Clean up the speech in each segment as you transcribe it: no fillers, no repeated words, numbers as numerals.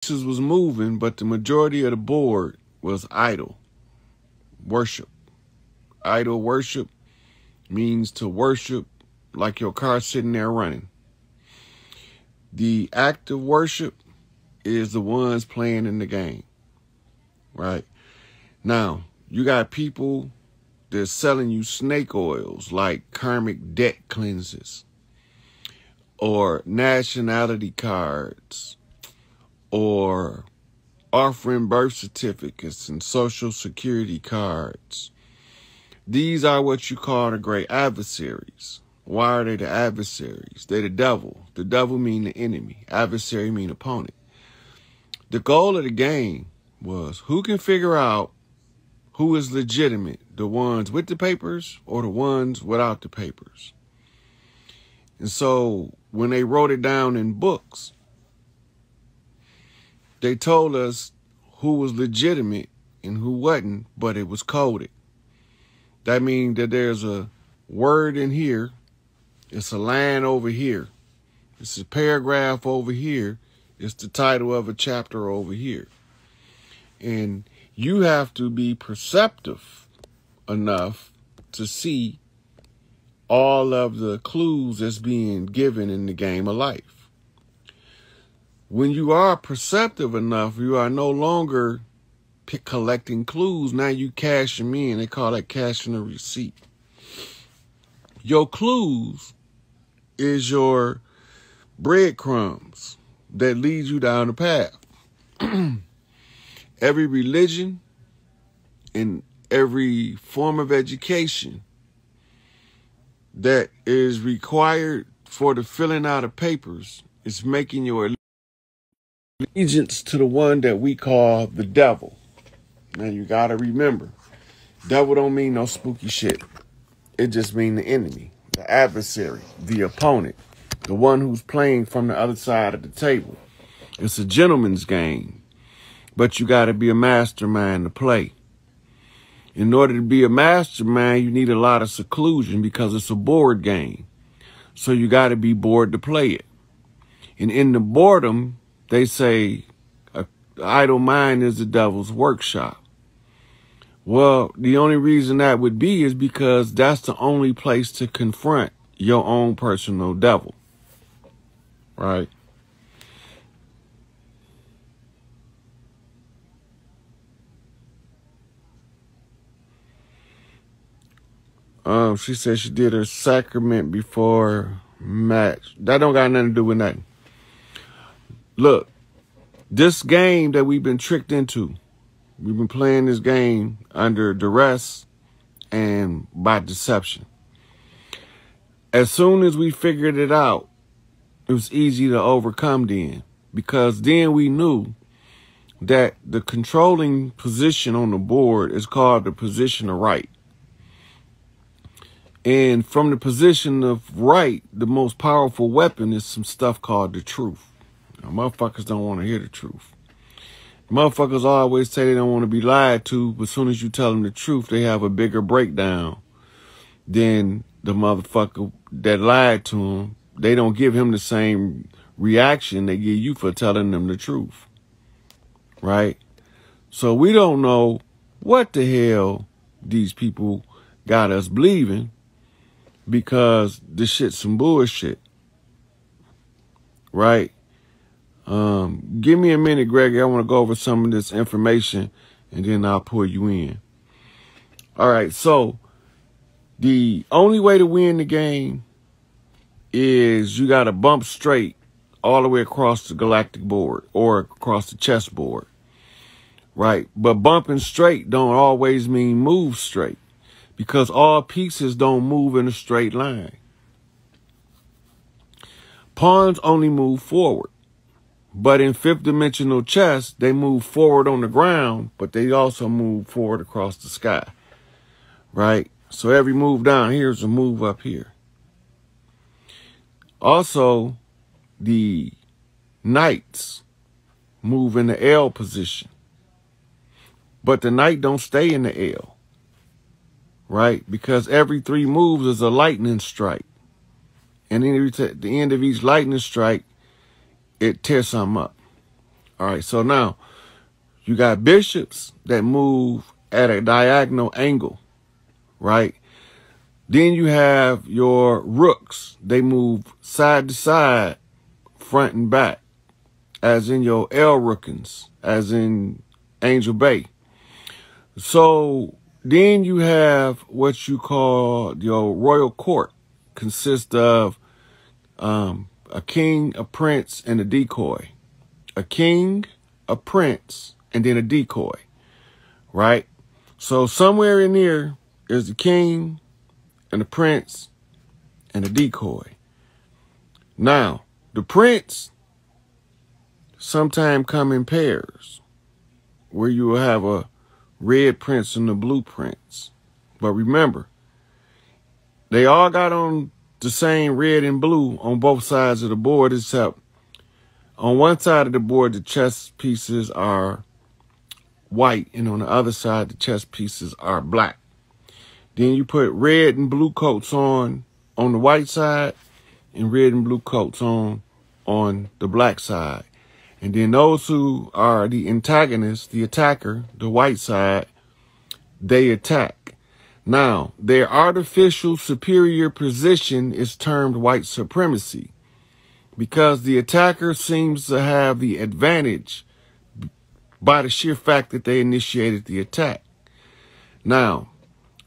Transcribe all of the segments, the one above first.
was moving, but the majority of the board was idle. Worship. Idle worship means to worship like your car sitting there running. The active worship is the ones playing in the game, right? Now, you got people that's selling you snake oils like karmic debt cleanses or nationality cards or offering birth certificates and social security cards. These are what you call the great adversaries. Why are they the adversaries? They're the devil. The devil mean the enemy. Adversary mean opponent. The goal of the game was who can figure out who is legitimate, the ones with the papers or the ones without the papers. And so when they wrote it down in books, they told us who was legitimate and who wasn't, but it was coded. That means that there's a word in here, it's a line over here, it's a paragraph over here, it's the title of a chapter over here. And you have to be perceptive enough to see all of the clues that's being given in the game of life. When you are perceptive enough, you are no longer collecting clues. Now you cash them in. They call that cashing a receipt. Your clues is your breadcrumbs that lead you down the path. Every religion and every form of education that is required for the filling out of papers is making your allegiance to the one that we call the devil. Now you gotta remember, devil don't mean no spooky shit. It just mean the enemy, the adversary, the opponent, the one who's playing from the other side of the table. It's a gentleman's game. But you got to be a mastermind to play. In order to be a mastermind, you need a lot of seclusion because it's a board game. So you got to be bored to play it. And in the boredom, they say the idle mind is the devil's workshop. Well, the only reason that would be is because that's the only place to confront your own personal devil. Right? She said she did her sacrament before match. That don't got nothing to do with nothing. Look, this game that we've been tricked into, we've been playing this game under duress and by deception. As soon as we figured it out, it was easy to overcome then, because then we knew that the controlling position on the board is called the position of right. And from the position of right, the most powerful weapon is some stuff called the truth. Now, motherfuckers don't want to hear the truth. Motherfuckers always say they don't want to be lied to, but as soon as you tell them the truth, they have a bigger breakdown than the motherfucker that lied to them. They don't give him the same reaction they give you for telling them the truth. Right? So we don't know what the hell these people got us believing, because this shit's some bullshit. Right? Give me a minute, Gregory. I want to go over some of this information and then I'll pull you in. All right. So the only way to win the game is you got to bump straight all the way across the galactic board or across the chessboard. Right? But bumping straight don't always mean move straight, because all pieces don't move in a straight line. Pawns only move forward. But in fifth dimensional chess, they move forward on the ground, but they also move forward across the sky. Right? So every move down here is a move up here. Also, the knights move in the L position. But the knight don't stay in the L. Right? Because every 3 moves is a lightning strike. And then at the end of each lightning strike, it tears something up. All right, so now you got bishops that move at a diagonal angle, right? Then you have your rooks. They move side to side, front and back, as in your L rookins, as in Angel Bay. So then you have what you call your royal court, consists of a king, a prince, and a decoy. A king, a prince, and then a decoy, right? So somewhere in there is the king and the prince and the decoy. Now, the prince sometimes come in pairs, where you will have a red prince and a blue prince. But remember, they all got on the same red and blue on both sides of the board, except on one side of the board, the chess pieces are white, and on the other side, the chess pieces are black. Then you put red and blue coats on the white side, and red and blue coats on the black side. And then those who are the antagonists, the attacker, the white side, they attack. Now, their artificial superior position is termed white supremacy, because the attacker seems to have the advantage by the sheer fact that they initiated the attack. Now,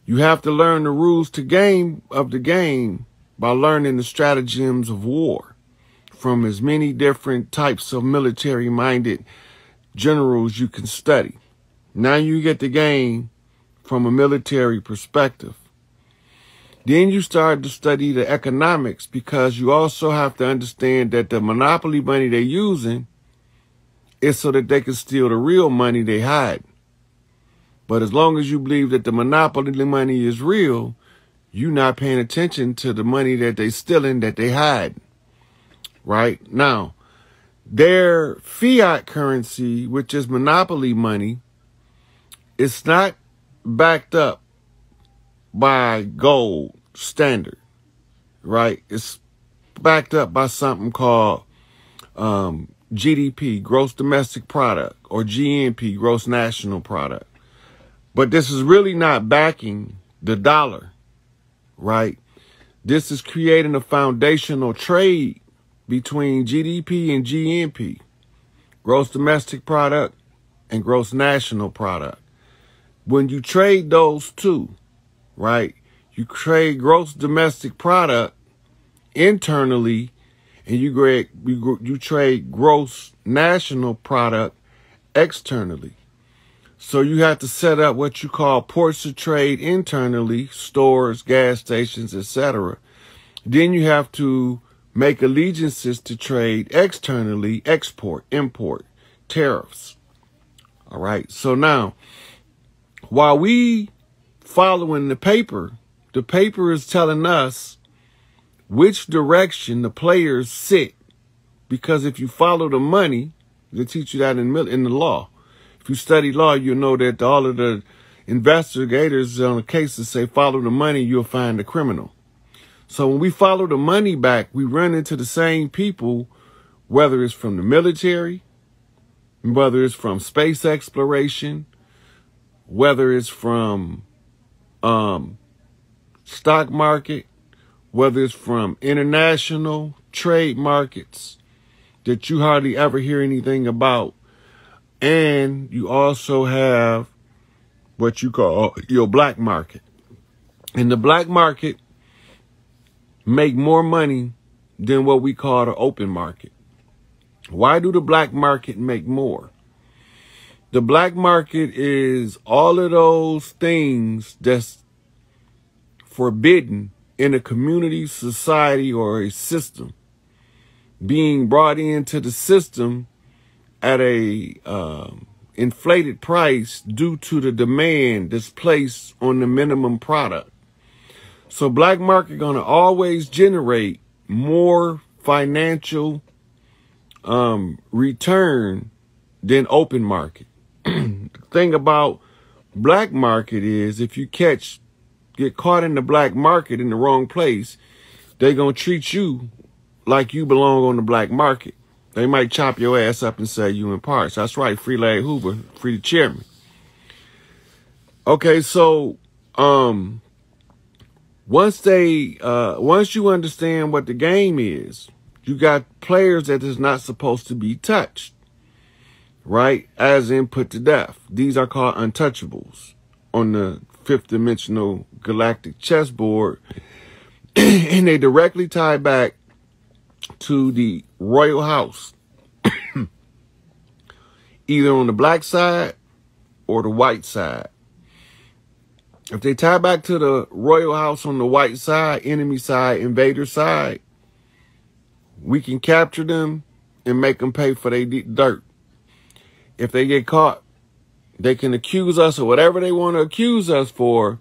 you have to learn the rules of the game by learning the stratagems of war from as many different types of military-minded generals you can study. Now you get the game from a military perspective. Then you start to study the economics, because you also have to understand that the monopoly money they're using is so that they can steal the real money they hide. But as long as you believe that the monopoly money is real, you're not paying attention to the money that they're stealing, that they hide. Right? Now, their fiat currency, which is monopoly money, it's not backed up by gold standard, right? It's backed up by something called GDP, gross domestic product, or GNP, gross national product. But this is really not backing the dollar, right? This is creating a foundational trade between GDP and GNP, gross domestic product and gross national product. When you trade those two, right, you trade gross domestic product internally, and you trade gross national product externally. So you have to set up what you call ports of trade internally, stores, gas stations, etc. Then you have to make allegiances to trade externally, export, import, tariffs. All right. So now, while we following the paper is telling us which direction the players sit, because if you follow the money, they teach you that in the law. If you study law, you'll know that all of the investigators on the cases say follow the money, you'll find the criminal. So when we follow the money back, we run into the same people, whether it's from the military, whether it's from space exploration, whether it's from stock market, whether it's from international trade markets that you hardly ever hear anything about. And you also have what you call your black market. And the black market make more money than what we call the open market. Why do the black market make more? The black market is all of those things that's forbidden in a community, society, or a system being brought into the system at a inflated price due to the demand that's placed on the minimum product. So black market going to always generate more financial return than open market. The thing about black market is if you get caught in the black market in the wrong place, they're going to treat you like you belong on the black market. They might chop your ass up and say you in parts. That's right, free Larry Hoover, free the chairman. Okay, so once you understand what the game is, you got players that is not supposed to be touched, right? As in put to death. These are called untouchables on the fifth dimensional galactic chessboard, and they directly tie back to the royal house, either on the black side or the white side. If they tie back to the royal house on the white side, enemy side, invader side, we can capture them and make them pay for their dirt. If they get caught, they can accuse us of whatever they want to accuse us for,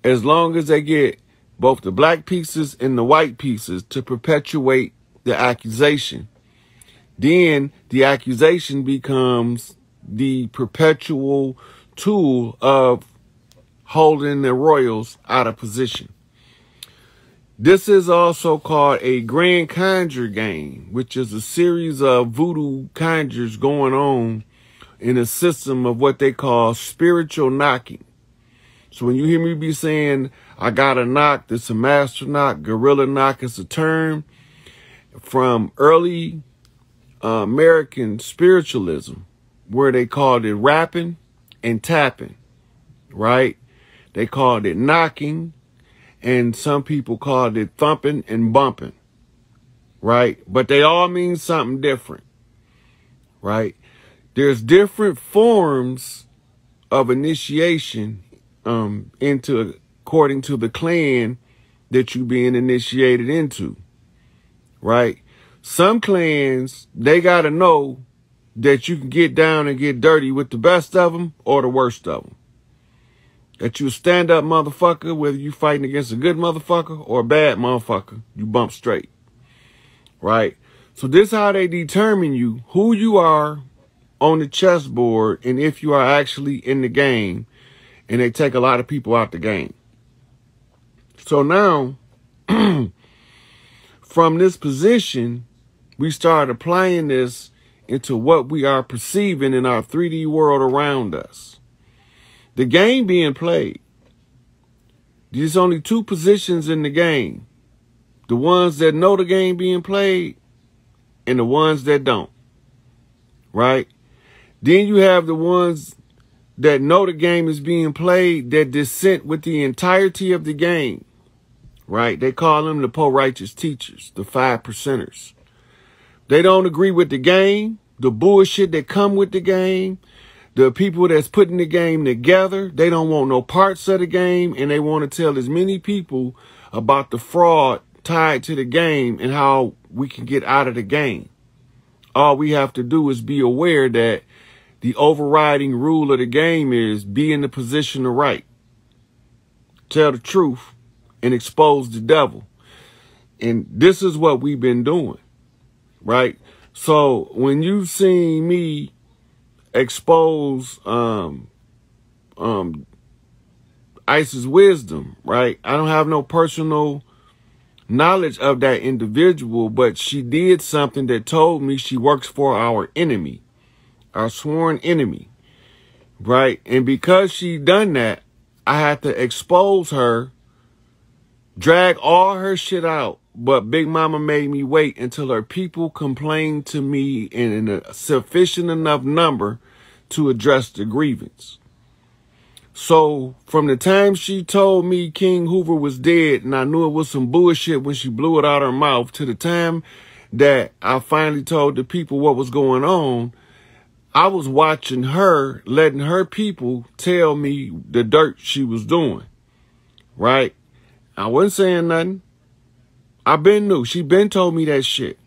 as long as they get both the black pieces and the white pieces to perpetuate the accusation. Then the accusation becomes the perpetual tool of holding the royals out of position. This is also called a grand conjure game, which is a series of voodoo conjures going on in a system of what they call spiritual knocking. So when you hear me be saying, I got a knock, this is a master knock, gorilla knock is a term from early American spiritualism, where they called it rapping and tapping, right? They called it knocking, and some people called it thumping and bumping, right? But they all mean something different, right? There's different forms of initiation according to the clan that you're being initiated into, right? Some clans, they got to know that you can get down and get dirty with the best of them or the worst of them. That you a stand-up motherfucker, whether you fighting against a good motherfucker or a bad motherfucker, you bump straight, right? So this is how they determine you, who you are on the chessboard, and if you are actually in the game, and they take a lot of people out the game. So now, from this position, we start applying this into what we are perceiving in our 3D world around us. The game being played, there's only two positions in the game. The ones that know the game being played and the ones that don't, right? Then you have the ones that know the game is being played that dissent with the entirety of the game, right? They call them the po-righteous teachers, the 5%ers. They don't agree with the game, the bullshit that come with the game, the people that's putting the game together. They don't want no parts of the game, and they want to tell as many people about the fraud tied to the game and how we can get out of the game. All we have to do is be aware that the overriding rule of the game is be in the position of right, tell the truth, and expose the devil. And this is what we've been doing, right? So when you've seen me expose Isis Wisdom, right? I don't have no personal knowledge of that individual, but she did something that told me she works for our enemy, our sworn enemy, right? And because she done that, I had to expose her, drag all her shit out. But Big Mama made me wait until her people complained to me in a sufficient enough number to address the grievance. So from the time she told me King Hoover was dead, and I knew it was some bullshit when she blew it out her mouth, to the time that I finally told the people what was going on, I was watching her, letting her people tell me the dirt she was doing, right? I wasn't saying nothing. I been knew. She been told me that shit.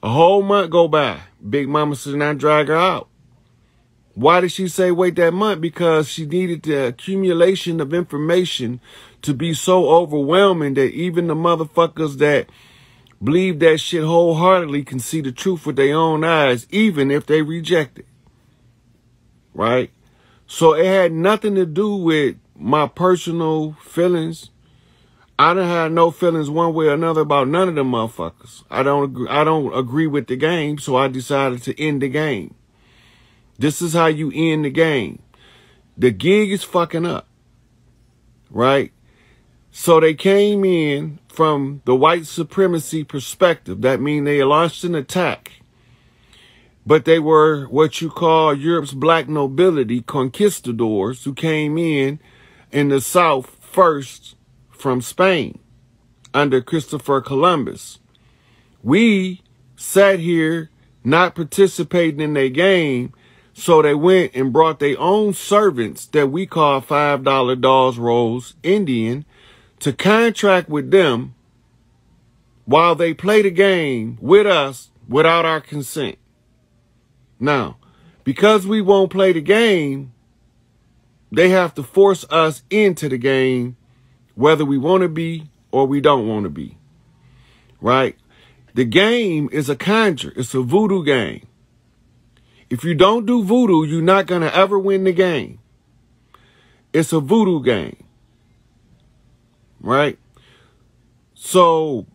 A whole month go by. Big Mama said, now drag her out. Why did she say wait that month? Because she needed the accumulation of information to be so overwhelming that even the motherfuckers that believe that shit wholeheartedly can see the truth with their own eyes, even if they reject it. Right? So it had nothing to do with my personal feelings. I done had no feelings one way or another about none of them motherfuckers. I don't agree with the game, so I decided to end the game. This is how you end the game. The gig is fucking up, right? So they came in from the white supremacy perspective. That means they launched an attack. But they were what you call Europe's black nobility, conquistadors, who came in the South first from Spain under Christopher Columbus. We sat here not participating in their game, so they went and brought their own servants that we call $5 Dolls Rolls Indian to contract with them while they play the game with us without our consent. Now, because we won't play the game, they have to force us into the game, whether we want to be or we don't want to be, right? The game is a conjure. It's a voodoo game. If you don't do voodoo, you're not going to ever win the game. It's a voodoo game, right? So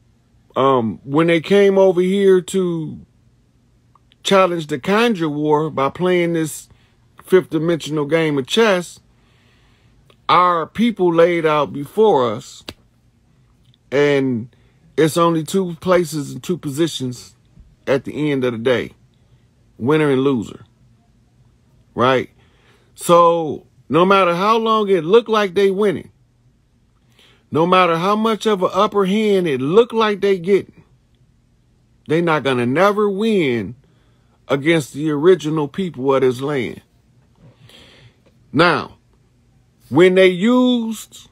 when they came over here to challenge the conjure war by playing this fifth dimensional game of chess, our people laid out before us, and it's only two places and two positions at the end of the day, winner and loser, right? So no matter how long it looked like they winning, no matter how much of an upper hand it looked like they getting, they not gonna never win against the original people of this land. Now, when they used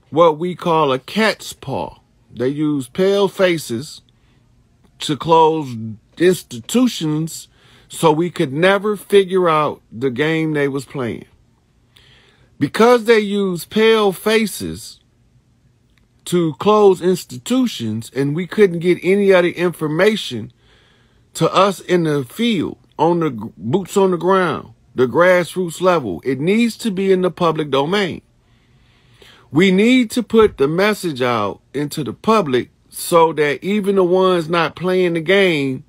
what we call a cat's paw, they used pale faces to close institutions so we could never figure out the game they was playing. Because they used pale faces to close institutions and we couldn't get any other information to us in the field, on the boots on the ground, the grassroots level, it needs to be in the public domain. We need to put the message out into the public so that even the ones not playing the game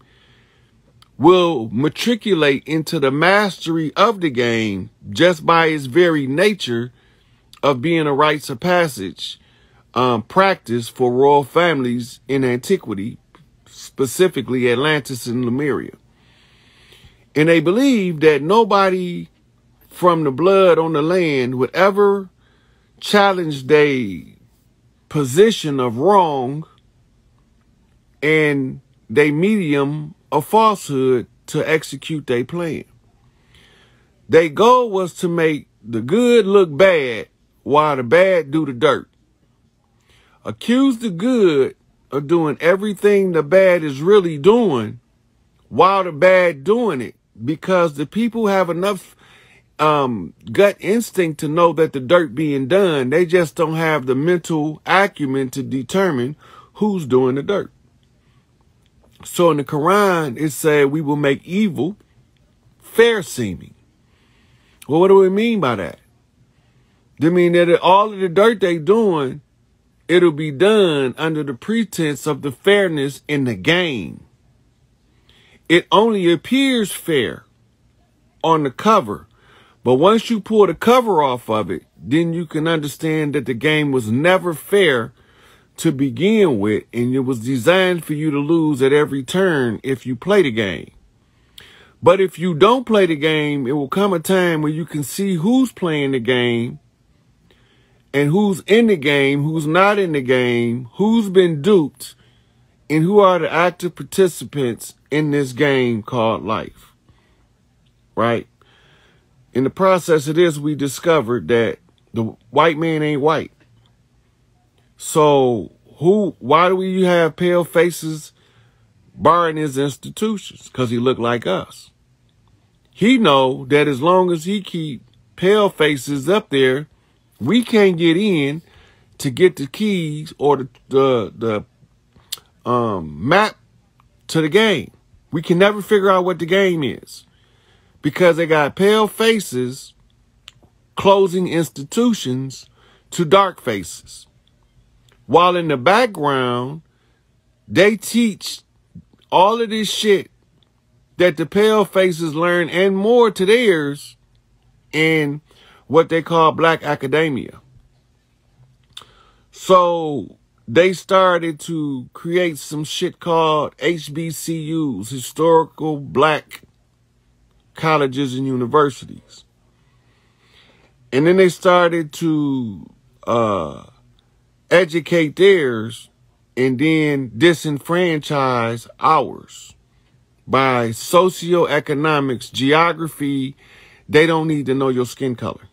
will matriculate into the mastery of the game just by its very nature of being a rites of passage practice for royal families in antiquity, specifically Atlantis and Lemuria. And they believe that nobody from the blood on the land would ever challenge their position of wrong and their medium of falsehood to execute their plan. Their goal was to make the good look bad while the bad do the dirt. Accuse the good of doing everything the bad is really doing while the bad doing it, because the people have enough gut instinct to know that the dirt being done. They just don't have the mental acumen to determine who's doing the dirt. So in the Quran, it said we will make evil fair seeming. Well, what do we mean by that? They mean that all of the dirt they doing, it'll be done under the pretense of the fairness in the game. It only appears fair on the cover. But once you pull the cover off of it, then you can understand that the game was never fair to begin with, and it was designed for you to lose at every turn if you play the game. But if you don't play the game, it will come a time where you can see who's playing the game and who's in the game, who's not in the game, who's been duped, and who are the active participants in this game called life, right? In the process of this, we discovered that the white man ain't white. So why do we have pale faces barring his institutions? Because he look like us. He know that as long as he keep pale faces up there, we can't get in to get the keys or the map to the game. We can never figure out what the game is because they got pale faces closing institutions to dark faces. While in the background, they teach all of this shit that the pale faces learn and more to theirs in what they call black academia. So they started to create some shit called HBCUs, historical black colleges and universities. And then they started to educate theirs and then disenfranchise ours by socioeconomics, geography. They don't need to know your skin color,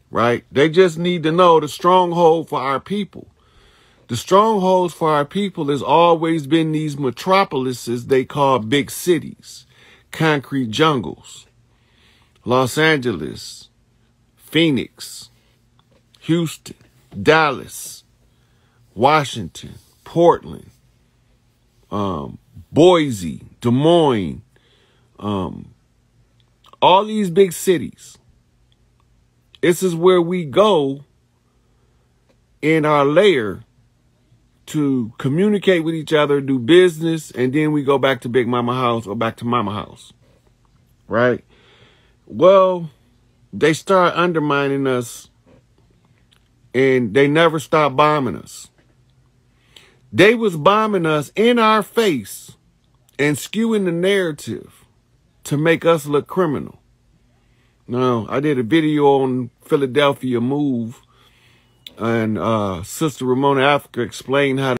right? They just need to know the stronghold for our people. The strongholds for our people has always been these metropolises they call big cities, concrete jungles, Los Angeles, Phoenix, Houston, Dallas, Washington, Portland, Boise, Des Moines, all these big cities. This is where we go in our layer to communicate with each other, do business, and then we go back to Big Mama house or back to Mama house, right? Well, they start undermining us and they never stop bombing us. They was bombing us in our face and skewing the narrative to make us look criminal. Now, I did a video on Philadelphia Move, and Sister Ramona Africa explained how